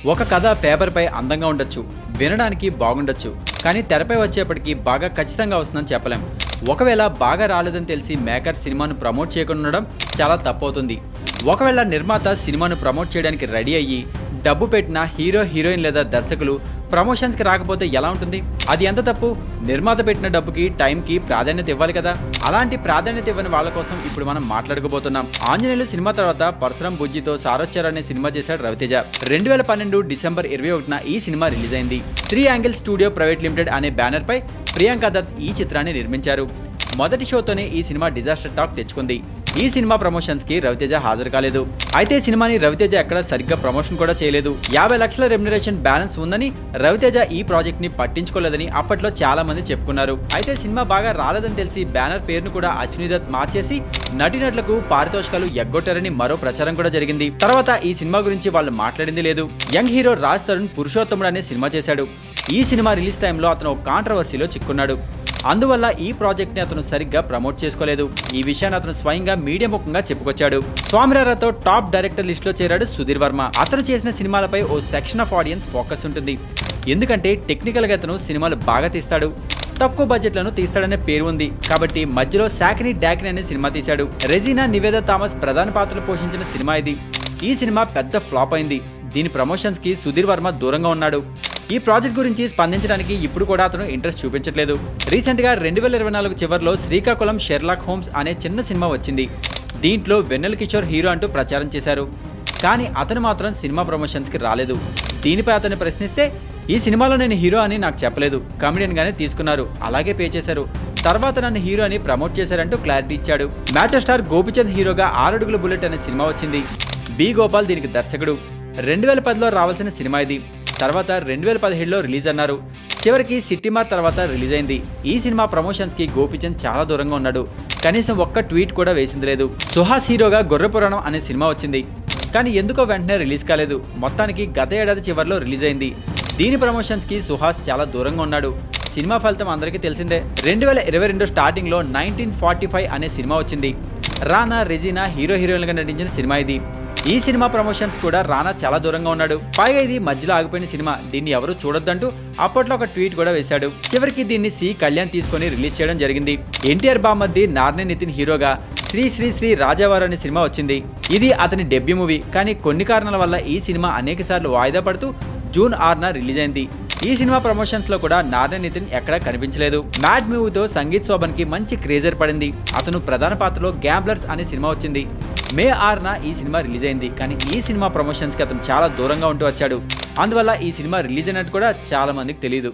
ఒక కథ పేపర్పై అందంగా ఉండొచ్చు, వినడానికి బాగుండొచ్చు, కానీ తెరపై వచ్చేప్పటికి బాగా ఖచ్చితంగా వస్తుందని చెప్పలేం. ఒకవేళ బాగా రాలేదని తెలిసి మేకర్ సినిమాను ప్రమోట్ చేయకుండా ఉండడం చాలా తప్పవుతుంది. ఒకవేళ నిర్మాత సినిమాను ప్రమోట్ చేయడానికి రెడీ అయ్యి డబ్బు పెట్టిన హీరో హీరోయిన్ లేదా దర్శకులు ప్రమోషన్స్కి రాకపోతే ఎలా ఉంటుంది? అది ఎంత తప్పు? నిర్మాత పెట్టిన డబ్బుకి టైంకి ప్రాధాన్యత ఇవ్వాలి కదా. అలాంటి ప్రాధాన్యత ఇవ్వని వాళ్ళ కోసం ఇప్పుడు మనం మాట్లాడుకోబోతున్నాం. ఆంజనేయులు సినిమా తర్వాత పరశురాం బుజ్జితో సారోచ్చర్ అనే సినిమా చేశాడు రవితేజ. 2012 డిసెంబర్ 21న ఈ సినిమా రిలీజ్ అయింది. 3 యాంగిల్ స్టూడియో ప్రైవేట్ లిమిటెడ్ అనే బ్యానర్ పై ప్రియాంక దత్ ఈ చిత్రాన్ని నిర్మించారు. మొదటి షోతోనే ఈ సినిమా డిజాస్టర్ టాక్ తెచ్చుకుంది. ఈ సినిమా ప్రమోషన్స్ కి రవితేజ హాజరు కాలేదు. అయితే సినిమాని రవితేజ ఎక్కడ సరిగ్గా ప్రమోషన్ కూడా చేయలేదు. 50 లక్షల రెమ్యునరేషన్ బ్యాలెన్స్ ఉందని రవితేజ ఈ ప్రాజెక్ట్ ని పట్టించుకోలేదని అప్పట్లో చాలా మంది చెప్పుకున్నారు. అయితే సినిమా బాగా రాలేదని తెలిసి బ్యానర్ పేరును కూడా అశ్విని దత్ మార్చేసి నటీనటులకు పారితోషికాలు ఎగ్గొట్టారని మరో ప్రచారం కూడా జరిగింది. తర్వాత ఈ సినిమా గురించి వాళ్ళు మాట్లాడింది లేదు. యంగ్ హీరో రాజ్ తరుణ్ పురుషోత్తముడు అనే సినిమా చేశాడు. ఈ సినిమా రిలీజ్ టైంలో అతను ఒక కాంట్రవర్సీలో చిక్కున్నాడు. అందువల్ల ఈ ప్రాజెక్ట్ ని అతను సరిగ్గా ప్రమోట్ చేసుకోలేదు. ఈ విషయాన్ని అతను స్వయంగా మీడియా ముఖంగా చెప్పుకొచ్చాడు. స్వామిరారాతో టాప్ డైరెక్టర్ లిస్ట్ లో చేరాడు సుధీర్ వర్మ. అతను చేసిన సినిమాలపై ఓ సెక్షన్ ఆఫ్ ఆడియన్స్ ఫోకస్ ఉంటుంది. ఎందుకంటే టెక్నికల్ గా అతను సినిమాలు బాగా తీస్తాడు, తక్కువ బడ్జెట్లను తీస్తాడనే పేరు ఉంది. కాబట్టి మధ్యలో సాకిని డాకిని అనే సినిమా తీశాడు. రెజీనా నివేదా థామస్ ప్రధాన పాత్రలు పోషించిన సినిమా ఇది. ఈ సినిమా పెద్ద ఫ్లాప్ అయింది. దీని ప్రమోషన్స్ కి సుధీర్ వర్మ దూరంగా ఉన్నాడు. ఈ ప్రాజెక్ట్ గురించి స్పందించడానికి ఇప్పుడు కూడా అతను ఇంట్రెస్ట్ చూపించట్లేదు. రీసెంట్ గా 2024 చివరిలో శ్రీకాకుళం షెర్లాక్ హోమ్స్ అనే చిన్న సినిమా వచ్చింది. దీంట్లో వెన్నెల కిషోర్ హీరో అంటూ ప్రచారం చేశారు. కానీ అతను మాత్రం సినిమా ప్రమోషన్స్ కి రాలేదు. దీనిపై అతన్ని ప్రశ్నిస్తే ఈ సినిమాలో నేను హీరో అని నాకు చెప్పలేదు, కమెడియన్ గానే తీసుకున్నారు, అలాగే పే చేశారు, తర్వాత నన్ను హీరో అని ప్రమోట్ చేశారంటూ క్లారిటీ ఇచ్చాడు. మ్యాచ్ స్టార్ గోపిచంద్ హీరోగా 6 అడుగుల బుల్లెట్ అనే సినిమా వచ్చింది. బి గోపాల్ దీనికి దర్శకుడు. 2010లో రావాల్సిన సినిమా ఇది. తర్వాత 2017లో రిలీజ్ అన్నారు. చివరికి సిట్టిమార్ తర్వాత రిలీజ్ అయింది. ఈ సినిమా ప్రమోషన్స్ కి గోపిచంద్ చాలా దూరంగా ఉన్నాడు. కనీసం ఒక్క ట్వీట్ కూడా వేసింది లేదు. సుహాస్ హీరోగా గొర్రె పురాణం అనే సినిమా వచ్చింది. కానీ ఎందుకో వెంటనే రిలీజ్ కాలేదు. మొత్తానికి గత ఏడాది చివరిలో రిలీజ్ అయింది. దీని ప్రమోషన్స్ కి సుహాస్ చాలా దూరంగా ఉన్నాడు. సినిమా ఫలితం అందరికీ తెలిసిందే. 2022 స్టార్టింగ్ లో 1945 అనే సినిమా వచ్చింది. రానా, రెజీనా హీరో హీరోయిన్లుగా నటించిన సినిమా ఇది. ఈ సినిమా ప్రమోషన్స్ కూడా రానా చాలా దూరంగా ఉన్నాడు. పైగా ఇది మధ్యలో ఆగిపోయిన సినిమా, దీన్ని ఎవరు చూడొద్దంటూ అప్పట్లో ఒక ట్వీట్ కూడా వేశాడు. చివరికి దీన్ని సి కళ్యాణ్ తీసుకొని రిలీజ్ చేయడం జరిగింది. ఎన్టీఆర్ బామ్మర్ది నార్నే నితిన్ హీరోగా శ్రీ శ్రీ శ్రీ రాజావారు అనే సినిమా వచ్చింది. ఇది అతని డెబ్యూ మూవీ. కానీ కొన్ని కారణాల వల్ల ఈ సినిమా అనేక సార్లు వాయిదా పడుతూ జూన్ 6న రిలీజ్ అయింది. ఈ సినిమా ప్రమోషన్స్ లో కూడా నార్నే నితిన్ ఎక్కడా కనిపించలేదు. మ్యాడ్ మూవీతో సంగీత్ శోభన్ కి మంచి క్రేజర్ పడింది. అతను ప్రధాన పాత్రలో గ్యాంబ్లర్స్ అనే సినిమా వచ్చింది. మే 6న ఈ సినిమా రిలీజ్ అయింది. కానీ ఈ సినిమా ప్రమోషన్స్ కి అతను చాలా దూరంగా ఉంటూ వచ్చాడు. అందువల్ల ఈ సినిమా రిలీజ్ అయినట్టు కూడా చాలా మందికి తెలియదు.